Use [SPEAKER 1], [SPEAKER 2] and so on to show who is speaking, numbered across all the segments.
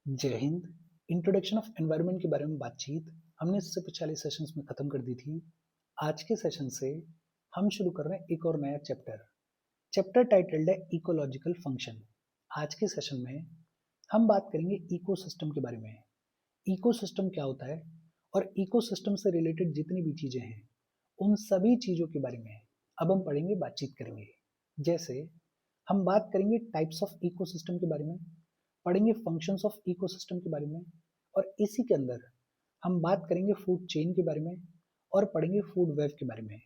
[SPEAKER 1] जय Hind. Introduction of environment के बारे में बातचीत हमने इससे पिछले सेशंस में खत्म कर दी थी। आज के सेशन से हम शुरू कर रहे हैं एक और नया चैप्टर टाइटल्ड है इकोलॉजिकल फंक्शन। आज के सेशन में हम बात करेंगे इकोसिस्टम के बारे में। इकोसिस्टम क्या होता है और इकोसिस्टम से रिलेटेड जितनी भी चीजें हैं उन सभी चीजों के बारे में अब हम पढ़ेंगे, बातचीत करेंगे। जैसे हम बात करेंगे टाइप्स ऑफ इकोसिस्टम के बारे में, पढ़ेंगे फंक्शंस ऑफ इकोसिस्टम के बारे में, और इसी के अंदर हम बात करेंगे फूड चेन के बारे में और पढ़ेंगे फूड वेब के बारे में।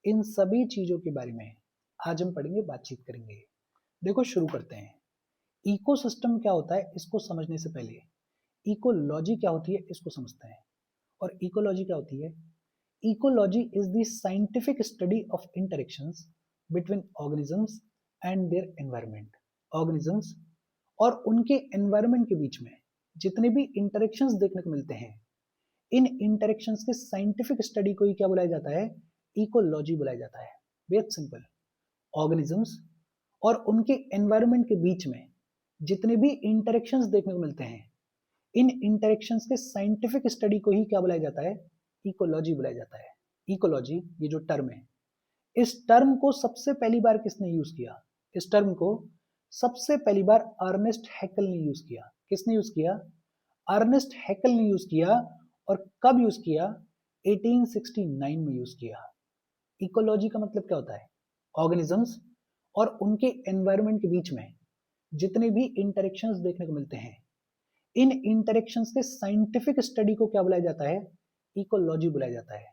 [SPEAKER 1] इन सभी चीजों के बारे में आज हम पढ़ेंगे, बातचीत करेंगे। देखो शुरू करते हैं। इकोसिस्टम क्या होता है इसको समझने से पहले इकोलॉजी क्या होती है इसको समझते हैं। और इकोलॉजी क्या होती है? Ecology is the scientific study of interactions between organisms and their environment. Organisms और उनके एनवायरनमेंट के बीच में जितने भी इंटरेक्शंस देखने को मिलते हैं, इन इंटरेक्शंस के साइंटिफिक स्टडी को ही क्या बुलाया जाता है? इकोलॉजी बुलाया जाता है। बेहद सिंपल। ऑर्गेनिजम्स और उनके एनवायरनमेंट के बीच में जितने भी इंटरेक्शंस देखने को मिलते हैं, इन इंटरेक्शंस के साइंटिफिक स्टडी को ही क्या बुलाया जाता है? इकोलॉजी बुलाया जाता है। इकोलॉजी ये जो टर्म है, इस टर्म को सबसे पहली बार किसने यूज किया? इस टर्म को सबसे पहली बार अर्नेस्ट हैकेल ने यूज किया। किसने यूज किया? अर्नेस्ट हैकेल ने यूज किया। और कब यूज किया? 1869 में यूज किया। इकोलॉजी का मतलब क्या होता है? ऑर्गेनिजम्स और उनके एनवायरनमेंट के बीच में जितने भी इंटरेक्शंस देखने को मिलते हैं, इन इंटरेक्शंस के साइंटिफिक स्टडी को क्या बुलाया जाता है? इकोलॉजी बुलाया जाता है।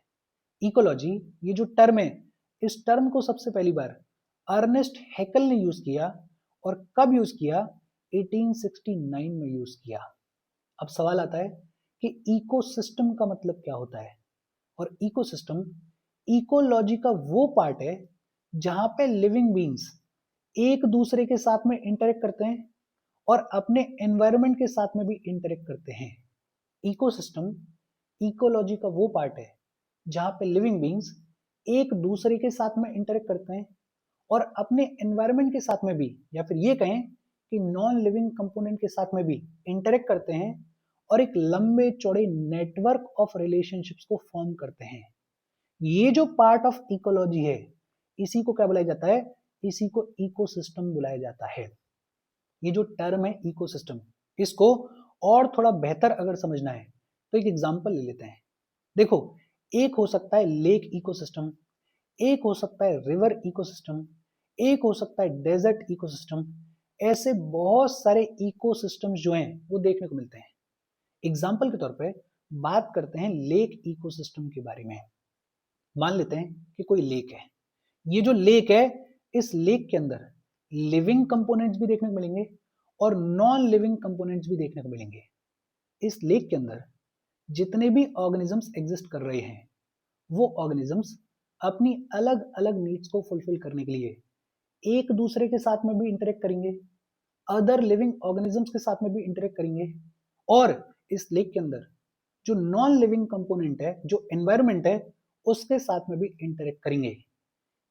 [SPEAKER 1] इकोलॉजी ये जो टर्म है, इस टर्म को सबसे पहली बार अर्नेस्ट हैकेल ने यूज किया। और कब यूज किया? 1869 में यूज किया। अब सवाल आता है कि इकोसिस्टम का मतलब क्या होता है? और इकोसिस्टम, इकोलॉजी का वो पार्ट है जहां पे लिविंग बींग्स एक दूसरे के साथ में इंटरेक्ट करते हैं और अपने एनवायरनमेंट के साथ में भी इंटरेक्ट करते हैं। इकोसिस्टम, इकोलॉजी का वो पार्ट है जहां पे लिविंग बींग्स एक दूसरे के साथ में इंटरेक्ट करते हैं और अपने एनवायरनमेंट के साथ में भी, या फिर ये कहें कि नॉन लिविंग कंपोनेंट के साथ में भी इंटरेक्ट करते हैं और एक लंबे चौड़े नेटवर्क ऑफ रिलेशनशिप्स को फॉर्म करते हैं। ये जो पार्ट ऑफ इकोलॉजी है, इसी को क्या बुलाया जाता है? इसी को इकोसिस्टम बुलाया जाता है। ये जो टर्म है इकोसिस्टम, इसको और थोड़ा बेहतर अगर समझना है तो एक एग्जांपल ले लेते हैं। देखो, एक हो सकता है लेक इकोसिस्टम, एक हो सकता है रिवर इकोसिस्टम, एक हो सकता है डेजर्ट इकोसिस्टम। ऐसे बहुत सारे इकोसिस्टम्स जो हैं वो देखने को मिलते हैं। एग्जाम्पल के तौर पे बात करते हैं लेक इकोसिस्टम के बारे में। मान लेते हैं कि कोई लेक है। ये जो लेक है, इस लेक के अंदर लिविंग कंपोनेंट्स भी देखने को मिलेंगे और नॉन लिविंग कंपोनेंट्स भी देखने को मिलेंगे। इस लेक के अंदर जितने भी ऑर्गेनिजम्स एग्जिस्ट कर रहे हैं, वो ऑर्गेनिजम्स अपनी अलग अलग नीड्स को फुलफिल करने के लिए एक दूसरे के साथ में भी इंटरेक्ट करेंगे, अदर लिविंग ऑर्गेनिजम्स के साथ में भी इंटरेक्ट करेंगे, और इस लेक के अंदर जो नॉन लिविंग कंपोनेंट है, जो एनवायरनमेंट है, उसके साथ में भी इंटरेक्ट करेंगे।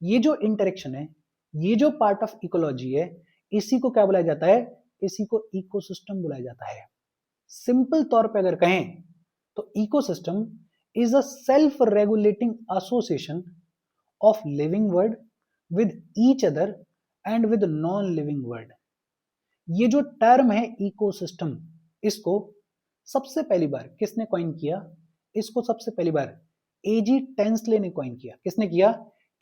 [SPEAKER 1] ये जो इंटरेक्शन है, ये जो पार्ट ऑफ इकोलॉजी है, इसी को क्या बुलाया जाता है? इसी को इकोसिस्टम बुलाया जाता है। सिंपल तौर पे अगर कहें तो ecosystem is a self regulating association of living world with each other and with non living world. ये जो टर्म है इकोसिस्टम, इसको सबसे पहली बार किसने कॉइन किया? इसको सबसे पहली बार एजी टेंसले ने कॉइन किया। किसने किया?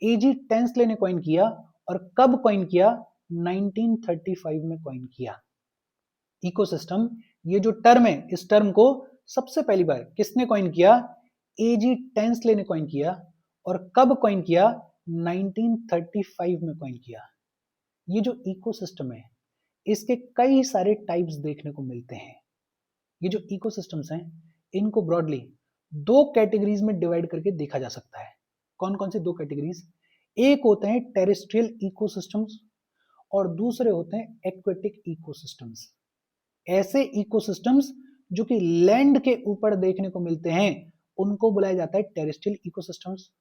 [SPEAKER 1] एजी टेंसले ने कॉइन किया। और कब कॉइन किया? 1935 में कॉइन किया। इकोसिस्टम ये जो टर्म है, इस टर्म को सबसे पहली बार किसने कॉइन किया? एजी टेंसले ने कॉइन किया। और कब कॉइन किया? 1935 में कॉइन किया। ये जो इकोसिस्टम है, इसके कई सारे टाइप्स देखने को मिलते हैं। ये जो इकोसिस्टम्स हैं, इनको ब्रॉडली दो कैटेगरीज में डिवाइड करके देखा जा सकता है। कौन कौन सी दो कैटेगरीज? एक होते हैं टेरेस्ट्रियल इकोसिस्टम्स और दूसरे होते हैं एक्वेटिक इकोसिस्टम्स। ऐसे इकोसिस्टम्स जो कि लैंड के ऊपर देखने को मिलते हैं, उनको बुलाया जाता है टेरेस्ट्रियल इकोसिस्टम्स।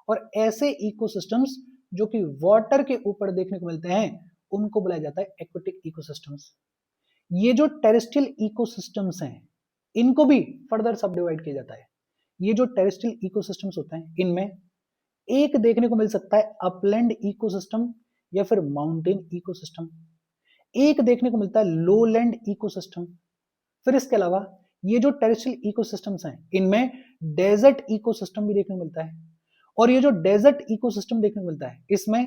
[SPEAKER 1] और ऐसे इकोसिस्टम्स जो कि वाटर के ऊपर देखने को मिलते हैं, उनको बुलाया जाता है एक्वेटिक इकोसिस्टम्स। ये जो टेरेस्ट्रियल इकोसिस्टम्स हैं इनको भी फर्दर सब डिवाइड किया जाता है। ये जो टेरेस्ट्रियल इकोसिस्टम्स होते हैं इनमें एक देखने को मिल सकता है अपलैंड इकोसिस्टम या फिर माउंटेन इकोसिस्टम, एक देखने को मिलता है लोलैंड इकोसिस्टम। फिर इसके अलावा ये जो टेरेस्ट्रियल इकोसिस्टम्स हैं इनमें डेजर्ट इकोसिस्टम भी देखने को मिलता है। और ये जो डेजर्ट इकोसिस्टम देखने को मिलता है इसमें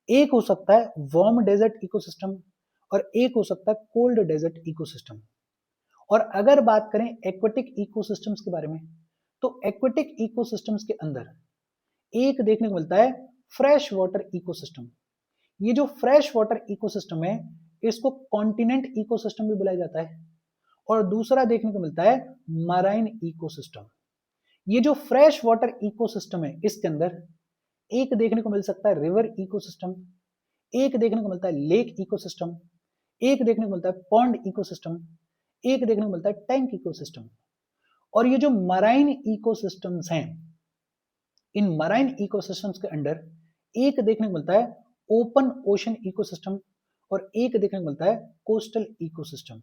[SPEAKER 1] एक हो सकता है वार्म डेजर्ट इकोसिस्टम और एक हो सकता है कोल्ड डेजर्ट इकोसिस्टम। और अगर बात करें एक्वेटिक इकोसिस्टम्स के बारे में तो एक्वेटिक इकोसिस्टम्स के अंदर एक देखने को मिलता है फ्रेश वाटर इकोसिस्टम। ये जो फ्रेश वाटर इकोसिस्टम है इसको कॉन्टिनेंट इकोसिस्टम भी बुलाया जाता है। और दूसरा देखने को मिलता है मराइन इकोसिस्टम। ये जो फ्रेश वाटर इकोसिस्टम है इसके अंदर एक देखने को मिल सकता है रिवर इकोसिस्टम, एक देखने को मिलता है लेक इकोसिस्टम, एक देखने को मिलता है पॉन्ड इकोसिस्टम, एक देखने को मिलता है टैंक इकोसिस्टम। और ये जो मराइन इकोसिस्टम्स हैं इन मराइन इकोसिस्टम्स के अंडर एक देखने को मिलता है ओपन ओशन इकोसिस्टम और एक देखने को मिलता है कोस्टल इकोसिस्टम।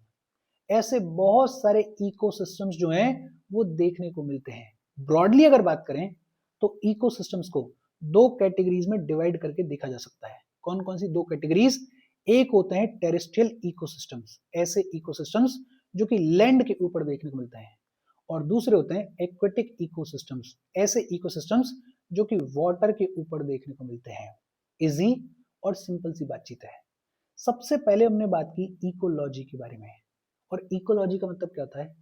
[SPEAKER 1] ऐसे बहुत सारे इकोसिस्टम्स जो हैं वो देखने को मिलते हैं। ब्रॉडली अगर बात करें तो इकोसिस्टम्स को दो कैटेगरीज में डिवाइड करके देखा जा सकता है। कौन कौन सी दो कैटेगरीज? एक होते हैं टेरेस्ट्रियल इकोसिस्टम्स, ऐसे इकोसिस्टम्स जो कि लैंड के ऊपर देखने को मिलते हैं, और दूसरे होते हैं एक्वेटिक इकोसिस्टम्स, ऐसे इकोसिस्टम्स जो कि वाटर के ऊपर देखने को मिलते हैं। इजी और सिंपल सी बातचीत है। सबसे पहले हमने बात की इकोलॉजी के बारे में, और इकोलॉजी का मतलब क्या होता है?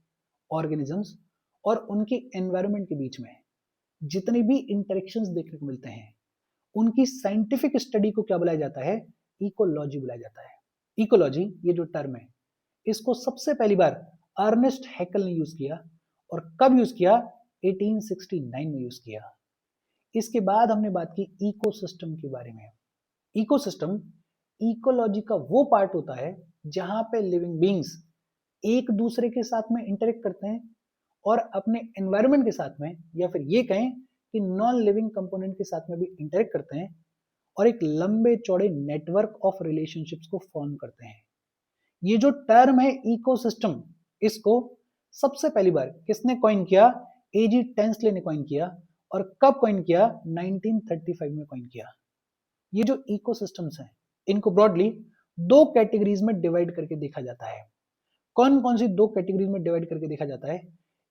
[SPEAKER 1] ऑर्गेनिजम्स और उनके एनवायरनमेंट के बीच में जितने भी इंटरेक्शंस देखने को मिलते हैं उनकी साइंटिफिक स्टडी को क्या बुलाया जाता है? इकोलॉजी बुलाया जाता है। इकोलॉजी ये जो टर्म है इसको सबसे पहली बार अर्नेस्ट हैकल ने यूज किया, और कब यूज किया? 1869 में यूज किया। इसके बाद हमने बात की इकोसिस्टम के बारे में। इकोसिस्टम इकोलॉजी का वो पार्ट होता है जहां पे लिविंग बींग्स एक दूसरे के साथ में इंटरेक्ट करते हैं और अपने एनवायरनमेंट के साथ में, या फिर ये कहें कि नॉन लिविंग कंपोनेंट के साथ में भी इंटरेक्ट करते हैं और एक लंबे चौड़े नेटवर्क ऑफ रिलेशनशिप्स को फॉर्म करते हैं। ये जो टर्म है इकोसिस्टम, इसको सबसे पहली बार किसने कॉइन किया? एजी टेंसले ने कॉइन किया। और कब कॉइन किया? 1935 में कॉइन किया। ये जो इकोसिस्टम्स हैं इनको ब्रॉडली दो कैटेगरीज में डिवाइड करके देखा जाता है। कौन कौन सी दो कैटेगरीज में डिवाइड करके देखा जाता है?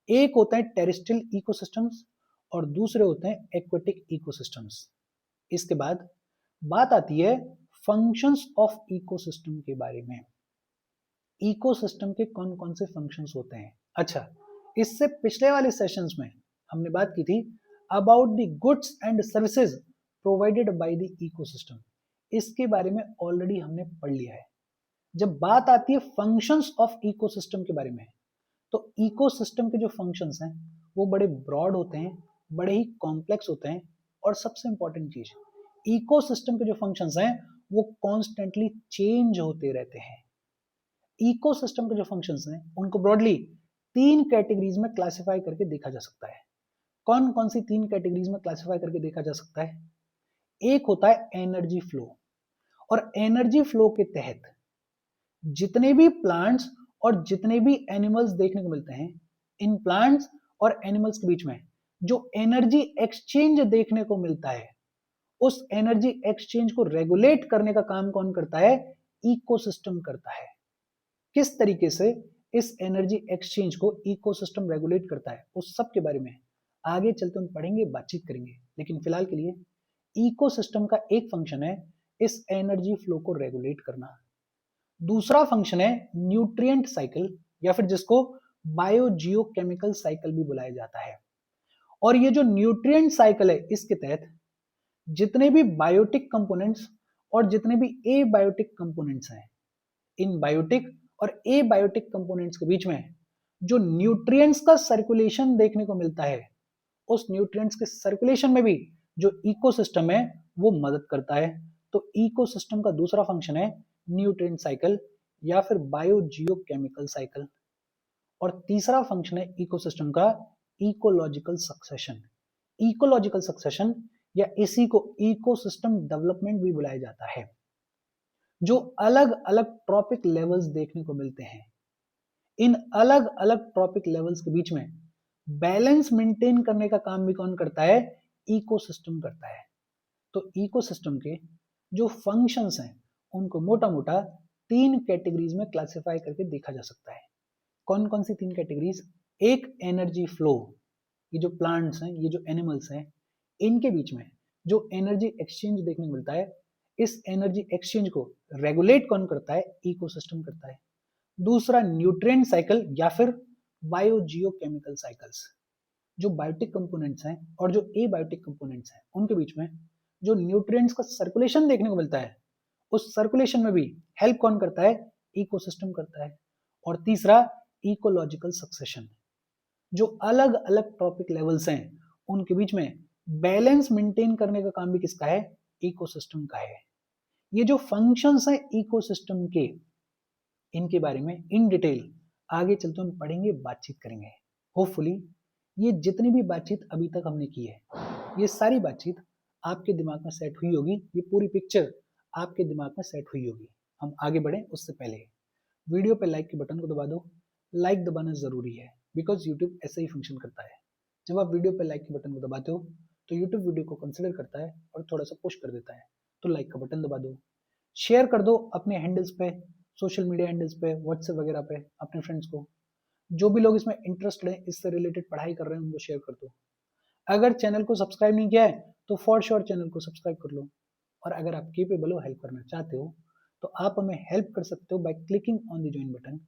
[SPEAKER 1] एक होता है टेरेस्ट्रियल इकोसिस्टम्स और दूसरे होते हैं एक्वेटिक इकोसिस्टम्स। इसके बाद बात आती है फंक्शंस ऑफ इकोसिस्टम के बारे में। इकोसिस्टम के कौन कौन से फंक्शंस होते हैं? अच्छा, इससे पिछले वाले सेशंस में हमने बात की थी about the goods and services provided by the ecosystem. इसके बारे में ऑलरेडी हमने पढ़ लिया है। जब बात आती है फंक्शंस ऑफ इकोसिस्टम के बारे में, तो इकोसिस्टम के जो फंक्शंस हैं वो बड़े ब्रॉड होते हैं, बड़े ही कॉम्प्लेक्स होते हैं, और सबसे इंपॉर्टेंट चीज, इकोसिस्टम के जो फंक्शंस हैं वो कॉन्स्टेंटली चेंज होते रहते हैं। इकोसिस्टम के जो फंक्शंस हैं उनको ब्रॉडली तीन कैटेगरीज में क्लासिफाई करके देखा जा सकता है। कौन कौन सी तीन कैटेगरीज में क्लासिफाई करके देखा जा सकता है? एक होता है एनर्जी फ्लो, और एनर्जी फ्लो के तहत जितने भी प्लांट्स और जितने भी एनिमल्स देखने को मिलते हैं, इन प्लांट्स और एनिमल्स के बीच में जो एनर्जी एक्सचेंज देखने को मिलता है, उस एनर्जी एक्सचेंज को रेगुलेट करने का काम कौन करता है? इकोसिस्टम करता है। किस तरीके से इस एनर्जी एक्सचेंज को इकोसिस्टम रेगुलेट करता है उस सब के बारे में आगे चलते हम पढ़ेंगे, बातचीत करेंगे। लेकिन फिलहाल के लिए इकोसिस्टम का एक फंक्शन है इस एनर्जी फ्लो को रेगुलेट करना। दूसरा फंक्शन है न्यूट्रिएंट साइकिल, या फिर जिसको बायोजियोकेमिकल साइकिल भी बुलाया जाता है। और ये जो न्यूट्रिएंट साइकिल है इसके तहत जितने भी बायोटिक कंपोनेंट्स और जितने भी एबायोटिक कंपोनेंट्स हैं, इन बायोटिक और एबायोटिक कंपोनेंट्स के बीच में जो न्यूट्रिएंट्स का सर्कुलेशन देखने को मिलता है, उस न्यूट्रिएंट्स के सर्कुलेशन में भी जो इकोसिस्टम है वो मदद करता है। तो इकोसिस्टम का दूसरा फंक्शन है न्यूट्रिएंट साइकिल या फिर बायोजियोकेमिकल साइकिल। और तीसरा फंक्शन है इकोसिस्टम का इकोलॉजिकल सक्सेशन। इकोलॉजिकल सक्सेशन या इसी को इकोसिस्टम डेवलपमेंट भी बुलाया जाता है। जो अलग अलग ट्रॉपिक लेवल्स देखने को मिलते हैं, इन अलग अलग ट्रॉपिक लेवल्स के बीच में बैलेंस मेंटेन करने का काम भी कौन करता है? इकोसिस्टम करता है। तो इकोसिस्टम के जो फंक्शंस हैं उनको मोटा मोटा 3 कैटेगरीज में क्लासिफाई करके देखा जा सकता है। कौन कौन सी 3 कैटेगरीज? एक एनर्जी फ्लो, ये जो प्लांट्स हैं, ये जो एनिमल्स हैं, इनके बीच में जो एनर्जी एक्सचेंज देखने को मिलता है, इस एनर्जी एक्सचेंज को रेगुलेट कौन करता है? इकोसिस्टम करता है। दूसरा न्यूट्रिएंट साइकिल या फिर बायोजियोकेमिकल साइकिल्स, जो बायोटिक कंपोनेंट्स हैं और जो एबायोटिक कंपोनेंट्स हैं उनके बीच में जो न्यूट्रिएंट्स का सर्कुलेशन देखने को मिलता है, उस सर्कुलेशन में भी हेल्प कौन करता है? इकोसिस्टम करता है। और तीसरा इकोलॉजिकल सक्सेशन, जो अलग अलग ट्रॉपिक लेवल्स हैं उनके बीच में बैलेंस मेंटेन करने का काम भी किसका है? इकोसिस्टम का है। ये जो फंक्शंस हैं इकोसिस्टम के, इनके बारे में इन डिटेल आगे चलते हम पढ़ेंगे, बातचीत करेंगे। होपफुली ये जितनी भी बातचीत अभी तक हमने की है, ये सारी बातचीत आपके दिमाग में सेट हुई होगी, ये पूरी पिक्चर आपके दिमाग में सेट हुई होगी। हम आगे बढ़े उससे पहले वीडियो पे लाइक के बटन को दबा दो। लाइक दबाना जरूरी है बिकॉज यूट्यूब ऐसे ही फंक्शन करता है। जब आप वीडियो पे लाइक के बटन को दबाते हो तो यूट्यूब वीडियो को कंसिडर करता है और थोड़ा सा पुश कर देता है। तो लाइक का बटन दबा दो, शेयर कर दो अपने हैंडल्स पे, सोशल मीडिया हैंडल्स पे, व्हाट्सएप वगैरह पे अपने फ्रेंड्स को। जो भी लोग इसमें इंटरेस्टेड हैं, इससे रिलेटेड पढ़ाई कर रहे हैं, उनको शेयर कर दो। अगर चैनल को सब्सक्राइब नहीं किया है तो फॉर श्योर चैनल को सब्सक्राइब कर लो। और अगर आप केपेबल हो, हेल्प करना चाहते हो, तो आप हमें हेल्प कर सकते हो by clicking on the join button,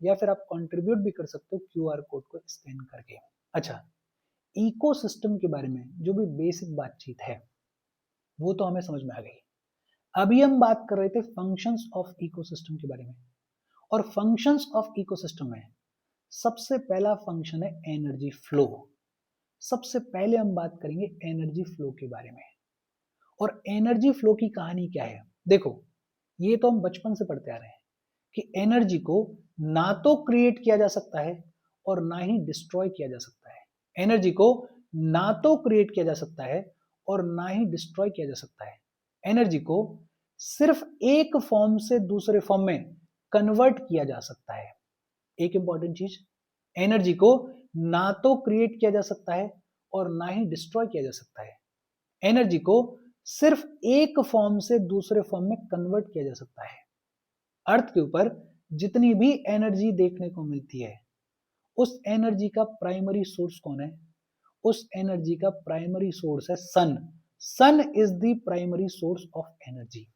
[SPEAKER 1] या फिर आप कंट्रीब्यूट भी कर सकते हो क्यूआर कोड को स्कैन करके। अच्छा, इकोसिस्टम के बारे में जो भी बेसिक बातचीत है वो तो हमें समझ में आ गई। अभी हम बात कर रहे थे फंक्शंस ऑफ इकोसिस्टम के बारे में। और फंक्शंस ऑफ इकोसिस्टम में सबसे पहला फंक्शन है एनर्जी फ्लो। सबसे पहले हम बात करेंगे एनर्जी फ्लो के बारे में। और एनर्जी फ्लो की कहानी क्या है? देखो, ये तो हम बचपन से पढ़ते आ रहे हैं कि एनर्जी को ना तो क्रिएट किया जा सकता है और ना ही डिस्ट्रॉय किया जा सकता है। एनर्जी को ना तो क्रिएट किया जा सकता है और ना ही डिस्ट्रॉय किया जा सकता है। एनर्जी को सिर्फ एक फॉर्म से दूसरे फॉर्म में कन्वर्ट किया जा सकता है। एक इंपॉर्टेंट चीज, एनर्जी को ना तो क्रिएट किया जा सकता है और ना ही डिस्ट्रॉय किया जा सकता है। एनर्जी को सिर्फ एक फॉर्म से दूसरे फॉर्म में कन्वर्ट किया जा सकता है। अर्थ के ऊपर जितनी भी एनर्जी देखने को मिलती है, उस एनर्जी का प्राइमरी सोर्स कौन है? उस एनर्जी का प्राइमरी सोर्स है sun. Sun is the primary source of energy.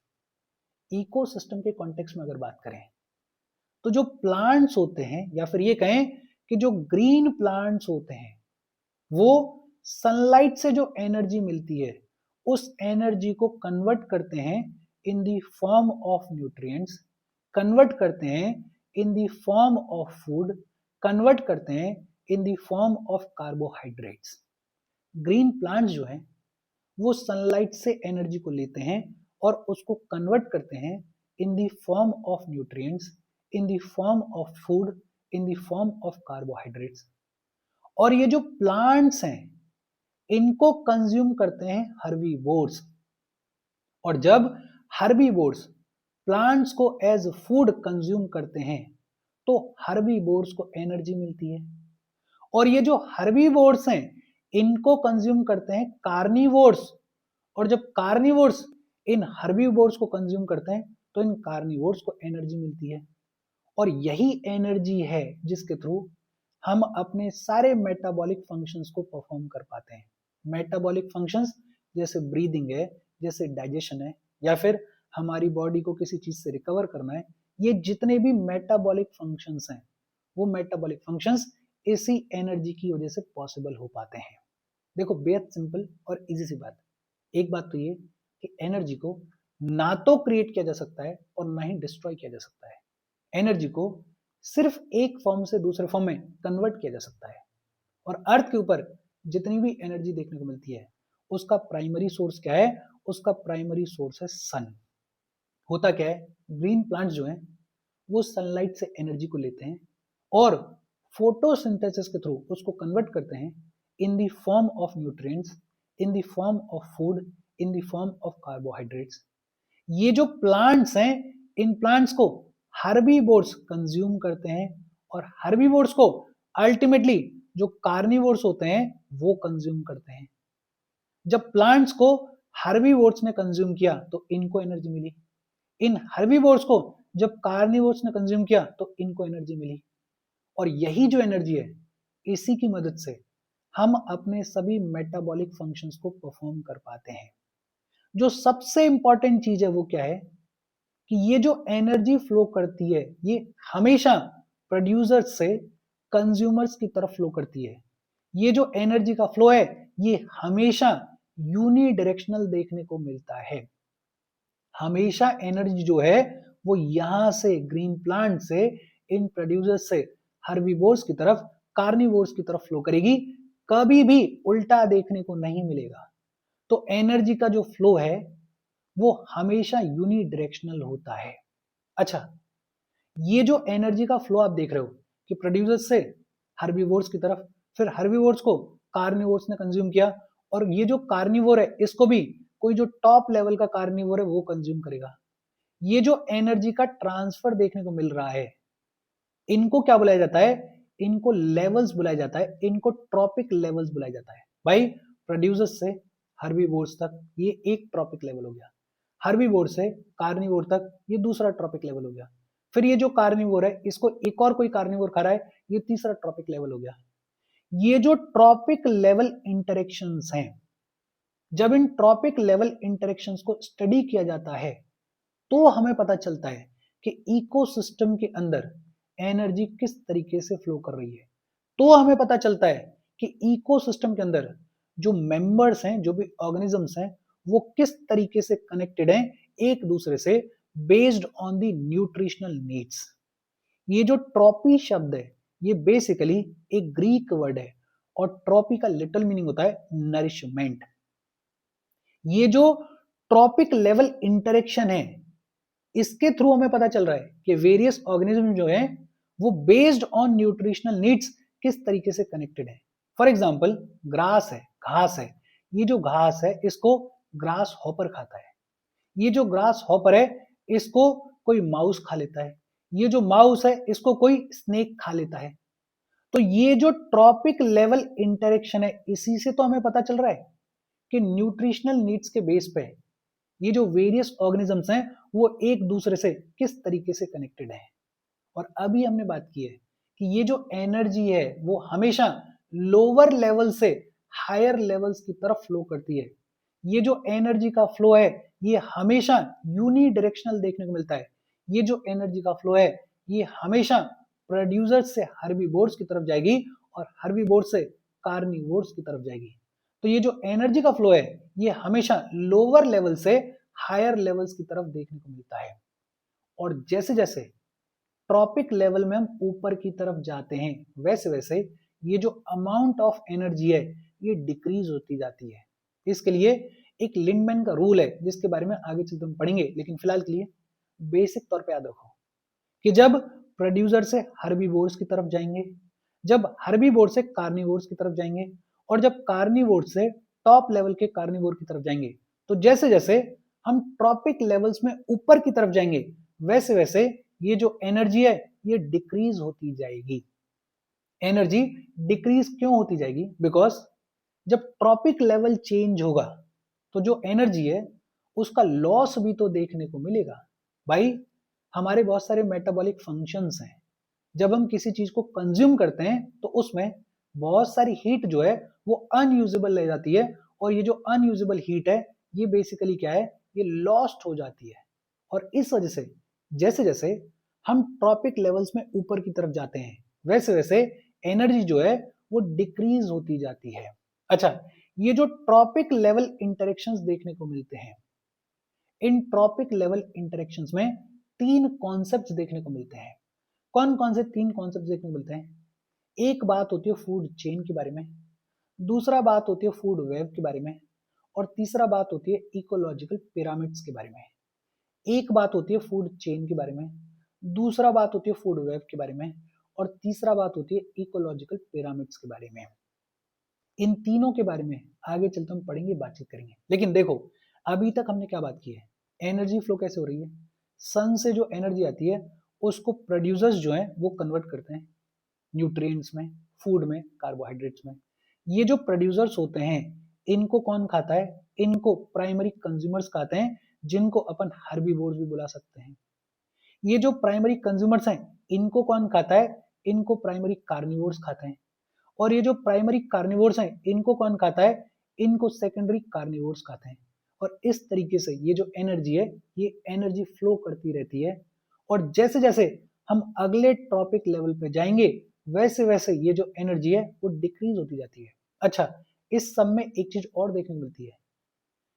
[SPEAKER 1] Ecosystem के कॉन्टेक्स्ट में अगर बात करें तो जो प्लांट्स होते हैं, या फिर ये कहें कि जो ग्रीन प्लांट्स होते हैं, वो सनलाइट से जो एनर्जी मिलती है उस एनर्जी को कन्वर्ट करते हैं in the form of nutrients, convert करते हैं in the form of food, convert करते हैं in the form of carbohydrates. Green plants जो हैं वो सनलाइट से एनर्जी को लेते हैं और उसको कन्वर्ट करते हैं in the form of nutrients, in the form of food, in the form of carbohydrates. और ये जो प्लांट्स हैं इनको कंज्यूम करते हैं हर्बीवोर्स। और जब हर्बीवोर्स प्लांट्स को एज फूड कंज्यूम करते हैं तो हर्बीवोर्स को एनर्जी मिलती है। और ये जो हर्बीवोर्स हैं इनको कंज्यूम करते हैं कार्निवोर्स। और जब कार्निवोर्स इन हर्बीवोर्स को कंज्यूम करते हैं तो इन कार्निवोर्स को एनर्जी मिलती है। और यही एनर्जी है जिसके थ्रू हम अपने सारे मेटाबॉलिक फंक्शंस को परफॉर्म कर पाते हैं। मेटाबॉलिक फंक्शंस जैसे ब्रीदिंग है, जैसे डाइजेशन है, या फिर हमारी बॉडी को किसी चीज से रिकवर करना है, ये जितने भी मेटाबॉलिक फंक्शंस हैं वो मेटाबॉलिक फंक्शंस इसी एनर्जी की वजह से पॉसिबल हो पाते हैं। देखो, बेहद सिंपल और इजी सी बात। एक बात तो ये कि एनर्जी को ना तो क्रिएट किया जा सकता है और ना ही डिस्ट्रॉय किया जा सकता है। एनर्जी को सिर्फ एक फॉर्म से दूसरे फॉर्म में कन्वर्ट किया जा सकता है। और अर्थ के ऊपर जितनी भी एनर्जी देखने को मिलती है उसका प्राइमरी सोर्स क्या है? उसका प्राइमरी सोर्स है सन। होता क्या है, ग्रीन प्लांट्स जो हैं वो सनलाइट से एनर्जी को लेते हैं और फोटोसिंथेसिस के थ्रू उसको कन्वर्ट करते हैं in the form of nutrients, in the form of food, in the form of carbohydrates. ये जो प्लांट्स हैं, इन प्लांट्स को हर्बीवोर्स कंज्यूम करते हैं और हर्बीवोर्स को अल्टीमेटली जो कार्निवोर्स होते हैं वो कंज्यूम करते हैं। जब प्लांट्स को हर्बीवोर्स ने कंज्यूम किया तो इनको एनर्जी मिली, इन हर्बीवोर्स को जब कार्निवोर्स ने कंज्यूम किया तो इनको एनर्जी मिली। और यही जो एनर्जी है, इसी की मदद से हम अपने सभी मेटाबॉलिक फंक्शंस को परफॉर्म कर पाते हैं। जो सबसे इंपॉर्टेंट चीज है वो क्या है कि ये जो एनर्जी फ्लो करती है ये हमेशा प्रोड्यूसर्स से कंज्यूमर्स की तरफ फ्लो करती है। ये जो एनर्जी का फ्लो है ये हमेशा यूनी डायरेक्शनल देखने को मिलता है। हमेशा एनर्जी जो है वो यहां से ग्रीन प्लांट से इन प्रोड्यूसर्स से हर्बीवोर्स की तरफ, कार्निवोर्स की तरफ फ्लो करेगी, कभी भी उल्टा देखने को नहीं मिलेगा। तो एनर्जी का जो फ्लो है वो हमेशा यूनी डायरेक्शनल होता है। अच्छा, ये जो एनर्जी का फ्लो आप देख रहे हो कि प्रोड्यूसर्स से हर्बीवोर्स की तरफ, फिर हर्बीवोर्स को कार्निवोर्स ने कंज्यूम किया, और ये जो कार्निवोर है इसको भी कोई जो टॉप लेवल का कार्निवोर है वो कंज्यूम करेगा। ये जो एनर्जी का ट्रांसफर देखने को मिल रहा है इनको क्या बुलाया जाता है? इनको लेवल्स बुलाया जाता है, इनको ट्रॉपिक लेवल्स बुलाया जाता है। भाई, प्रोड्यूसर्स से हर्बीवोर्स तक ये एक ट्रॉपिक लेवल हो गया, हर्बीवोर से कार्निवोर तक ये दूसरा ट्रॉपिक लेवल हो गया, फिर ये जो कार्निवोर है इसको एक और कोई कार्निवोर खा रहा है, ये तीसरा ट्रॉपिक लेवल हो गया। ये जो ट्रॉपिक लेवल इंटरेक्शंस हैं, जब इन ट्रॉपिक लेवल इंटरेक्शंस को स्टडी किया जाता है तो हमें पता चलता है कि इकोसिस्टम के अंदर एनर्जी किस तरीके से फ्लो कर रही है। तो हमें पता चलता है कि इकोसिस्टम के अंदर जो मेंबर्स हैं, जो भी ऑर्गेनिजम्स हैं, वो किस तरीके से कनेक्टेड हैं एक दूसरे से based on the nutritional needs. ये जो ट्रॉपी शब्द है ये बेसिकली एक ग्रीक वर्ड है और ट्रॉपी का लिटिल मीनिंग होता है नरिशमेंट। ये जो ट्रॉपिक लेवल इंटरेक्शन है इसके थ्रू हमें पता चल रहा है कि वेरियस ऑर्गेनिज्म जो है वो बेस्ड ऑन न्यूट्रिशनल नीड्स किस तरीके से कनेक्टेड है। फॉर एग्जांपल, ग्रास है, घास है, ये जो घास है इसको ग्रास हॉपर खाता है, ये जो ग्रास हॉपर है इसको कोई माउस खा लेता है, ये जो माउस है इसको कोई स्नेक खा लेता है। तो ये जो ट्रॉपिक लेवल इंटरेक्शन है इसी से तो हमें पता चल रहा है कि न्यूट्रिशनल नीड्स के बेस पे ये जो वेरियस ऑर्गेनिजम्स हैं वो एक दूसरे से किस तरीके से कनेक्टेड है। और अभी हमने बात की है कि ये जो एनर्जी है वो हमेशा लोअर लेवल से हायर लेवल्स की तरफ फ्लो करती है। ये जो एनर्जी का फ्लो है ये हमेशा यूनी डायरेक्शनल देखने को मिलता है। ये जो एनर्जी का फ्लो है ये हमेशा प्रोड्यूसर्स से हर्बीवोर्स की तरफ जाएगी और हर्बीवोर्स से कार्निवोर्स की तरफ जाएगी। तो ये जो एनर्जी का फ्लो है ये हमेशा लोअर लेवल से हायर लेवल्स की तरफ देखने को मिलता है। और जैसे जैसे ट्रॉपिक लेवल में हम ऊपर की तरफ जाते हैं वैसे वैसे ये जो अमाउंट ऑफ एनर्जी है ये डिक्रीज होती जाती है। इसके लिए एक लिंडमैन का रूल है जिसके बारे में आगे चलते हम पढ़ेंगे, लेकिन फिलहाल के लिए बेसिक तौर पे याद रखो कि जब प्रोड्यूसर से हर्बीवोर्स की तरफ जाएंगे, जब हर्बीवोर से कार्निवोर्स की तरफ जाएंगे, और जब कार्निवोर से टॉप लेवल के कार्निवोर की तरफ जाएंगे, तो जैसे जैसे हम ट्रॉपिक लेवल्स में ऊपर की तरफ जाएंगे वैसे वैसे ये जो एनर्जी है ये डिक्रीज होती जाएगी। एनर्जी डिक्रीज क्यों होती जाएगी? बिकॉज जब ट्रॉपिक लेवल चेंज होगा तो जो एनर्जी है उसका लॉस भी तो देखने को मिलेगा। भाई, हमारे बहुत सारे मेटाबॉलिक फंक्शंस हैं, जब हम किसी चीज को कंज्यूम करते हैं तो उसमें बहुत सारी हीट जो है वो अनयूजेबल रह जाती है, और ये जो अनयूजेबल हीट है ये बेसिकली क्या है, ये लॉस्ट हो जाती है। और इस वजह से जैसे जैसे हम ट्रॉपिक लेवल्स में ऊपर की तरफ जाते हैं वैसे वैसे एनर्जी जो है वो डिक्रीज होती जाती है। अच्छा, ये जो ट्रॉपिक लेवल इंटरेक्शंस देखने को मिलते हैं, इन ट्रॉपिक लेवल इंटरेक्शंस में तीन कॉन्सेप्ट्स देखने को मिलते हैं। कौन कौन से तीन कॉन्सेप्ट्स देखने को मिलते हैं? एक बात होती है फूड चेन के बारे में, दूसरा बात होती है फूड वेब के बारे में, और तीसरा बात होती है इकोलॉजिकल पिरामिड्स के बारे में। एक बात होती है फूड चेन के बारे में, दूसरा बात होती है फूड वेब के बारे में, और तीसरा बात होती है इकोलॉजिकल पिरामिड्स के बारे में। इन तीनों के बारे में आगे चलते हम पढ़ेंगे, बातचीत करेंगे। लेकिन देखो, अभी तक हमने क्या बात की है, एनर्जी फ्लो कैसे हो रही है। सन से जो एनर्जी आती है उसको प्रोड्यूसर्स जो हैं वो कन्वर्ट करते हैं, न्यूट्रिएंट्स में, फूड में, कार्बोहाइड्रेट्स में। ये जो प्रोड्यूसर्स होते हैं इनको कौन खाता है? इनको प्राइमरी कंज्यूमर्स खाते हैं, जिनको अपन हर्बीवोर्स भी बुला सकते हैं। ये जो प्राइमरी कंज्यूमर्स हैं इनको कौन खाता है? इनको प्राइमरी कार्निवोर्स खाते हैं। और ये जो प्राइमरी कार्निवोर्स हैं इनको कौन खाता है? इनको सेकेंडरी कार्निवोर्स खाते हैं। और इस तरीके से ये जो एनर्जी है ये एनर्जी फ्लो करती रहती है। और जैसे जैसे हम अगले टॉपिक लेवल पे जाएंगे वैसे वैसे ये जो एनर्जी है वो डिक्रीज होती जाती है। अच्छा, इस सब में एक चीज और देखने को मिलती है,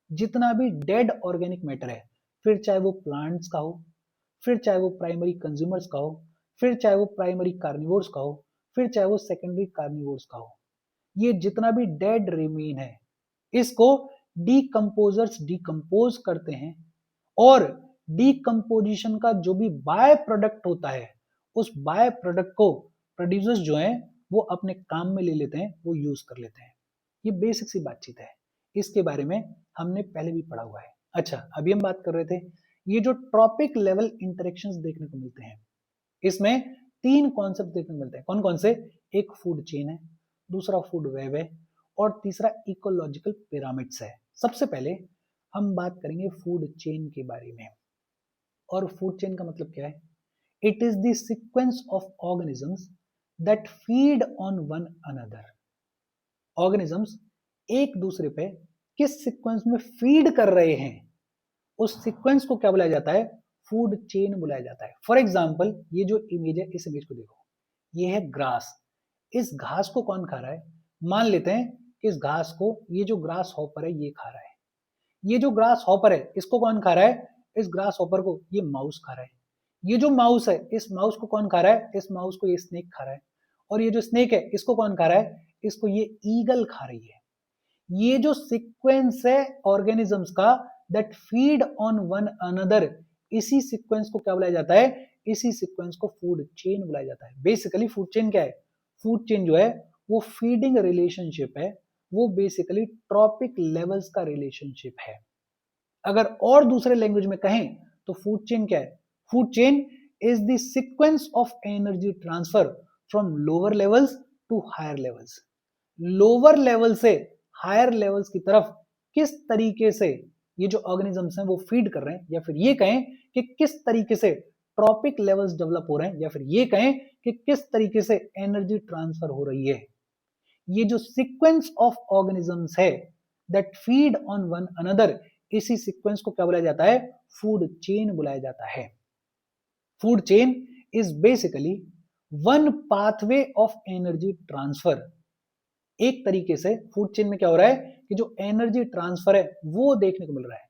[SPEAKER 1] जितना भी डेड ऑर्गेनिक मैटर है, फिर चाहे वो प्लांट्स का हो, फिर चाहे वो प्राइमरी कंज्यूमर्स का हो, फिर चाहे वो प्राइमरी कार्निवोर्स का हो, फिर चाहे वो सेकेंडरी कार्निवोर्स का हो, ये जितना भी डेड रिमेन है इसको डीकंपोजर्स डिकंपोज करते हैं। और डीकंपोजिशन का जो भी बाय प्रोडक्ट होता है उस बाय प्रोडक्ट को प्रोड्यूसर्स जो हैं वो अपने काम में ले लेते हैं, वो यूज कर लेते हैं। ये बेसिक सी बातचीत है, इसके बारे में हमने पहले भी पढ़ा हुआ है। अच्छा, अभी हम बात कर रहे थे ये जो ट्रॉपिक लेवल इंटरेक्शंस देखने को मिलते हैं, इसमें तीन कॉन्सेप्ट देखने को मिलते हैं। कौन कौन से? एक फूड चेन है, दूसरा फूड वेब है, और तीसरा इकोलॉजिकल पिरामिड्स है। सबसे पहले हम बात करेंगे फूड चेन के बारे में। और फूड चेन का मतलब क्या है? It is the sequence of organisms that feed on one another. Organisms एक दूसरे पे किस सीक्वेंस में फीड कर रहे हैं, उस सीक्वेंस को क्या बुलाया जाता है? फूड चेन बुलाया जाता है। फॉर एग्जाम्पल, ये जो इमेज है इस इमेज को देखो, ये है ग्रास। इस घास को कौन खा रहा है? मान लेते हैं कि इस घास को ये जो ग्रास हॉपर है ये खा रहा है। ये जो ग्रास हॉपर है इसको कौन खा रहा है? इस ग्रास हॉपर को ये माउस खा रहा है। ये जो माउस है इस माउस को कौन खा रहा है? इस माउस को ये स्नेक खा रहा है। और ये जो स्नेक है इसको कौन खा रहा है? इसको ये ईगल खा रही है। ये जो सीक्वेंस है ऑर्गेनिजम्स का that feed on one another, इसी सीक्वेंस को क्या बुलाया जाता है? इसी सीक्वेंस को फूड चेन बुलाया जाता है। बेसिकली फूड चेन क्या है? फूड चेन जो है वो फीडिंग रिलेशनशिप है, वो बेसिकली ट्रॉपिक लेवल्स का रिलेशनशिप है। अगर और दूसरे लैंग्वेज में कहें तो फूड चेन क्या है? Food chain is the sequence of energy transfer from lower levels to higher levels. Lower level से हायर लेवल्स की तरफ किस तरीके से ये जो ऑर्गेनिजम्स हैं वो फीड कर रहे हैं, या फिर ये कहें कि किस तरीके से ट्रॉपिक लेवल्स डेवलप हो रहे हैं, या फिर ये कहें कि किस तरीके से एनर्जी ट्रांसफर हो रही है। ये जो सीक्वेंस ऑफ ऑर्गेनिजम्स है that feed on one another, इसी सीक्वेंस को क्या बुलाया जाता है? फूड चेन बुलाया जाता है। Food chain is basically one pathway of energy transfer. एक तरीके से फूड चेन में क्या हो रहा है कि जो एनर्जी ट्रांसफर है वो देखने को मिल रहा है।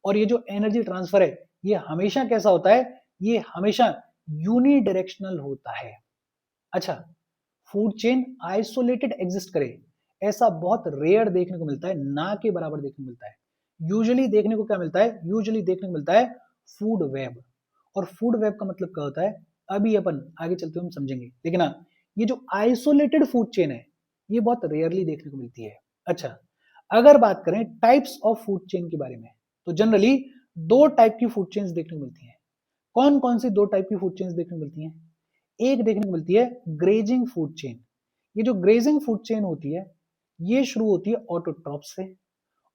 [SPEAKER 1] और ये जो एनर्जी ट्रांसफर है ये हमेशा कैसा होता है? ये हमेशा यूनिडायरेक्शनल होता है। अच्छा, फूड चेन आइसोलेटेड एग्जिस्ट करे ऐसा बहुत रेयर देखने को मिलता है, ना के बराबर देखने को मिलता है। यूजुअली देखने को क्या मिलता है? यूजुअली देखने को मिलता है फूड वेब। और फूड वेब का मतलब क्या होता है अभी अपन आगे चलते हुए हम समझेंगे, लेकिन हाँ, ये जो आइसोलेटेड फूड चेन है ये बहुत रेयरली देखने को मिलती है। अच्छा, अगर बात करें टाइप्स ऑफ फूड चेन के बारे में तो जनरली दो टाइप की फूड चेन्स देखने को मिलती हैं। कौन कौन सी दो टाइप की फूड चेन्स देखने को मिलती हैं? एक देखने को मिलती है ग्रेजिंग फूड चेन। ये जो ग्रेजिंग फूड चेन होती है ये शुरू होती है ऑटोट्रॉप्स से,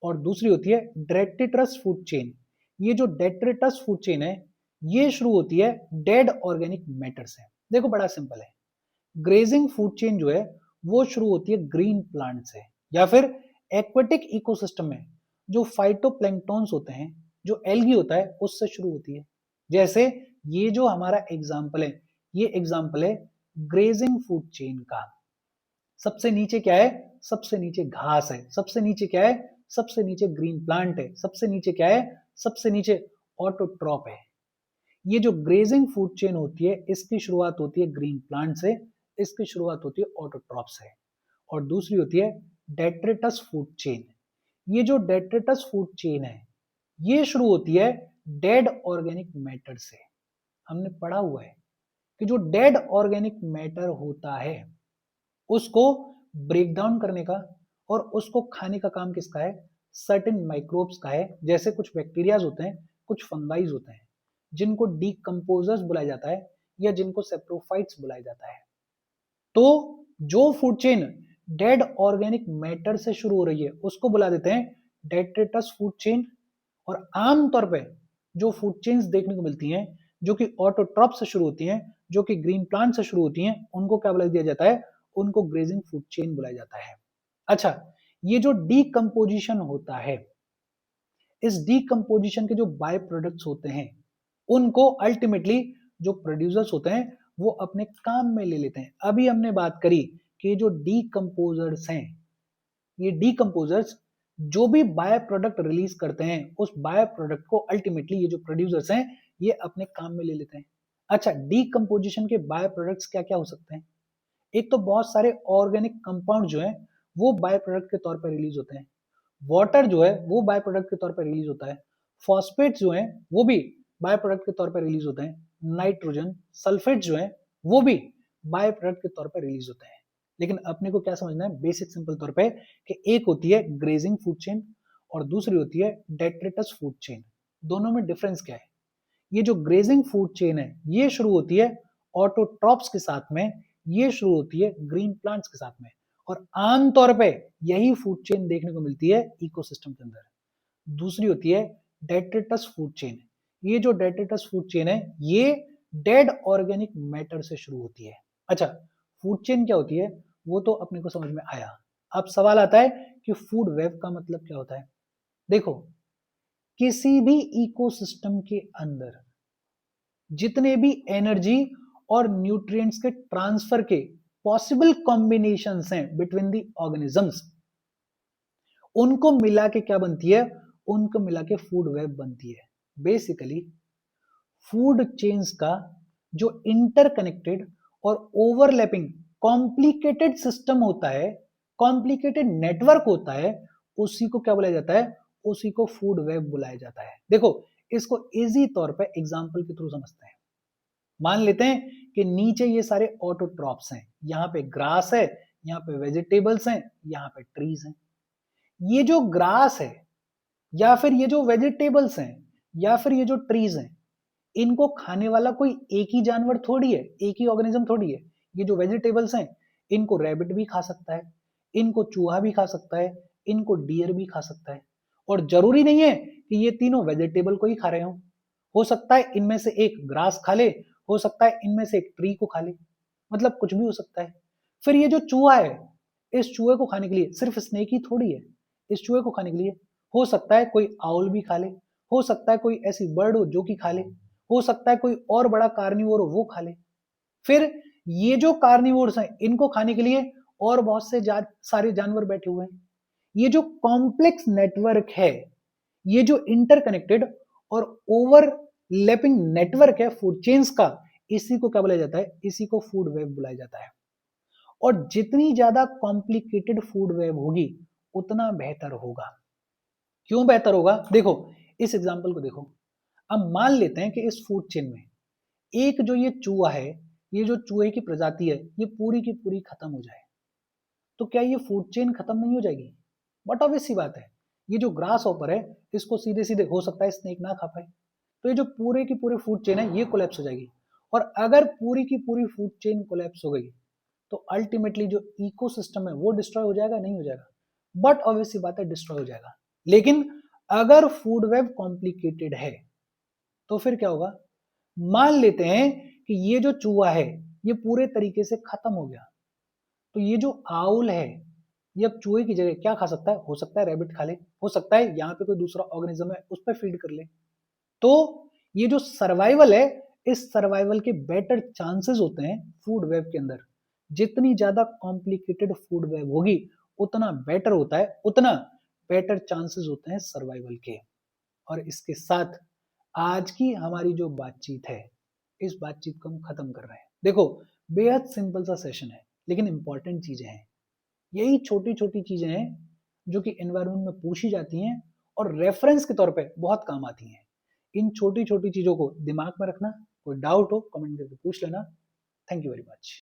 [SPEAKER 1] और दूसरी होती है डेट्रिटस फूड चेन। ये जो डेट्रिटस फूड चेन है ये शुरू होती है डेड ऑर्गेनिक मैटर से। देखो बड़ा सिंपल है, ग्रेजिंग फूड चेन जो है वो शुरू होती है ग्रीन प्लांट से, या फिर एक्वेटिक इकोसिस्टम में जो फाइटोप्लैंक्टॉन्स होते हैं, जो एल्गी होता है उससे शुरू होती है। जैसे ये जो हमारा एग्जाम्पल है ये एग्जाम्पल है ग्रेजिंग फूड चेन का। सबसे नीचे क्या है? सबसे नीचे घास है। सबसे नीचे क्या है? सबसे नीचे ग्रीन प्लांट है। सबसे नीचे क्या है? सबसे नीचे ऑटोट्रॉप है। ये जो ग्रेजिंग फूड चेन होती है इसकी शुरुआत होती है ग्रीन प्लांट से, इसकी शुरुआत होती है ऑटोट्रॉप से। और दूसरी होती है डेट्रिटस फूड चेन। ये जो डेट्रिटस फूड चेन है ये शुरू होती है डेड ऑर्गेनिक मैटर से। हमने पढ़ा हुआ है कि जो डेड ऑर्गेनिक मैटर होता है उसको ब्रेक डाउन करने का और उसको खाने का काम किसका है? सर्टेन माइक्रोब्स का है। जैसे कुछ बैक्टीरियाज होते हैं, कुछ फंगाइज होते हैं, जिनको डीकंपोजर्स बुलाया जाता है या जिनको सेप्रोफाइट्स बुलाया जाता है। तो जो food chain dead organic matter से शुरू हो रही है उसको बुला देते हैं डेट्रिटस फूड चेन। और आमतौर पे जो फूड चेन्स देखने को मिलती हैं जो कि ऑटोट्रॉप से शुरू होती हैं, जो कि ग्रीन प्लांट से शुरू होती हैं, उनको क्या बुला दिया जाता है? उनको ग्रेजिंग फूड चेन बुलाया जाता है। अच्छा, ये जो डीकंपोजिशन होता है, इस डीकंपोजिशन के जो बाय प्रोडक्ट्स होते हैं उनको अल्टीमेटली जो प्रोड्यूसर्स होते हैं वो अपने काम में ले लेते हैं। अभी हमने बात करी कि जो डीकंपोजर्स हैं, ये डीकंपोजर्स जो भी बाय प्रोडक्ट रिलीज करते हैं उस बाय प्रोडक्ट को अल्टीमेटली ये जो प्रोड्यूसर्स हैं ये अपने काम में ले लेते हैं। अच्छा, डीकंपोजिशन के बाय प्रोडक्ट्स क्या क्या हो सकते हैं? एक तो बहुत सारे ऑर्गेनिक कंपाउंड जो है वो बाय प्रोडक्ट के तौर पर रिलीज होते हैं। वाटर जो है वो बाय प्रोडक्ट के तौर पर रिलीज होता है। फॉस्फेट जो है वो भी बाय प्रोडक्ट के तौर पर रिलीज होते हैं। नाइट्रोजन, सल्फेट जो है वो भी बाय प्रोडक्ट के तौर पर रिलीज होते हैं। लेकिन अपने को क्या समझना है बेसिक सिंपल तौर पे कि एक होती है ग्रेजिंग फूड चेन और दूसरी होती है डेट्रिटस फूड चेन। दोनों में डिफरेंस क्या है? ये जो ग्रेजिंग फूड चेन है ये शुरू होती है ऑटोट्रॉप्स के साथ में, ये शुरू होती है ग्रीन प्लांट्स के साथ में, और आमतौर पे यही फूड चेन देखने को मिलती है इकोसिस्टम के अंदर। दूसरी होती है डेट्रिटस फूड चेन। ये जो डेट्रिटस फूड चेन है ये डेड ऑर्गेनिक मैटर से शुरू होती है। अच्छा, फूड चेन क्या होती है वो तो अपने को समझ में आया। अब सवाल आता है कि फूड वेब का मतलब क्या होता है? देखो, किसी भी इकोसिस्टम के अंदर जितने भी एनर्जी और न्यूट्रिएंट्स के ट्रांसफर के पॉसिबल कॉम्बिनेशंस हैं बिटवीन द ऑर्गेनिजम्स, उनको मिला के क्या बनती है? उनको मिला के फूड वेब बनती है। बेसिकली फूड चेन्स का जो इंटरकनेक्टेड और ओवरलैपिंग कॉम्प्लिकेटेड सिस्टम होता है, कॉम्प्लिकेटेड नेटवर्क होता है, उसी को क्या बुलाया जाता है? उसी को फूड वेब बुलाया जाता है। देखो, इसको इजी तौर पे एग्जांपल के थ्रू समझते हैं। मान लेते हैं कि नीचे ये सारे ऑटोट्रॉप्स हैं, यहाँ पे ग्रास है, यहाँ पे वेजिटेबल्स हैं, यहाँ पे ट्रीज हैं। ये जो ग्रास है या फिर ये जो वेजिटेबल्स हैं या फिर ये जो ट्रीज हैं, इनको खाने वाला कोई एक ही जानवर थोड़ी है, एक ही ऑर्गेनिज्म थोड़ी है। ये जो वेजिटेबल्स हैं इनको रैबिट भी खा सकता है, इनको चूहा भी खा सकता है, इनको डियर भी खा सकता है। और जरूरी नहीं है कि ये तीनों वेजिटेबल को ही खा रहे हो सकता है इनमें से एक ग्रास खा ले, हो सकता है इनमें से एक ट्री को खा ले, मतलब कुछ भी हो सकता है। फिर ये जो चूहा है, इस चूहे को खाने के लिए सिर्फ स्नेक ही थोड़ी है। इस चूहे को खाने के लिए हो सकता है कोई आउल भी खा ले, हो सकता है कोई ऐसी बर्ड हो जो कि खा ले, हो सकता है कोई और बड़ा कार्निवोर हो वो खा ले। फिर ये जो कार्निवोर्स हैं इनको खाने के लिए और बहुत से सारे जानवर बैठे हुए हैं। ये जो कॉम्प्लेक्स नेटवर्क है, ये जो इंटरकनेक्टेड और ओवरलैपिंग नेटवर्क है फूड चेन्स का, इसी को क्या बुलाया जाता है? इसी को फूड वेब बुलाया जाता है। और जितनी ज्यादा कॉम्प्लिकेटेड फूड वेब होगी उतना बेहतर होगा। क्यों बेहतर होगा? देखो, इस एग्जांपल को देखो। अब मान लेते हैं कि इस फूड चेन में एक जो ये चूहा है, ये जो चूहे की प्रजाति है, ये पूरी की पूरी खत्म हो जाए तो क्या ये फूड चेन खत्म नहीं हो जाएगी? बट ऑब्वियस सी बात है, ये जो ग्रास हॉपर है इसको सीधे सीधे हो सकता है स्नेक ना खा पाए, तो ये जो पूरे की पूरी फूड चेन है ये कोलैप्स हो जाएगी। और अगर पूरी की पूरी फूड चेन कोलैप्स हो गई तो अल्टीमेटली जो इकोसिस्टम है वो डिस्ट्रॉय हो जाएगा, नहीं हो जाएगा? बट ऑब्वियस सी बात है डिस्ट्रॉय हो जाएगा। लेकिन अगर फूड वेब कॉम्प्लिकेटेड है तो फिर क्या होगा? मान लेते हैं कि ये जो चूहा है ये पूरे तरीके से खत्म हो गया, तो ये जो आउल है ये अब चूहे की जगह क्या खा सकता है? हो सकता है रैबिट खा ले, हो सकता है यहाँ पे कोई दूसरा ऑर्गेनिज्म है उस पर फीड कर ले। तो ये जो सर्वाइवल है, इस सर्वाइवल के बेटर चांसेस होते हैं फूड वेब के अंदर। जितनी ज्यादा कॉम्प्लिकेटेड फूड वेब होगी उतना बेटर होता है, उतना बेटर चांसेस होते हैं सर्वाइवल के। और इसके साथ आज की हमारी जो बातचीत है, इस बातचीत को हम खत्म कर रहे हैं। देखो, बेहद सिंपल सा सेशन है लेकिन इंपॉर्टेंट चीजें हैं। यही छोटी छोटी चीजें हैं जो कि एनवायरनमेंट में पूछी जाती हैं और रेफरेंस के तौर पे बहुत काम आती हैं। इन छोटी छोटी चीजों को दिमाग में रखना। कोई डाउट हो कमेंट करके पूछ लेना। Thank you very much.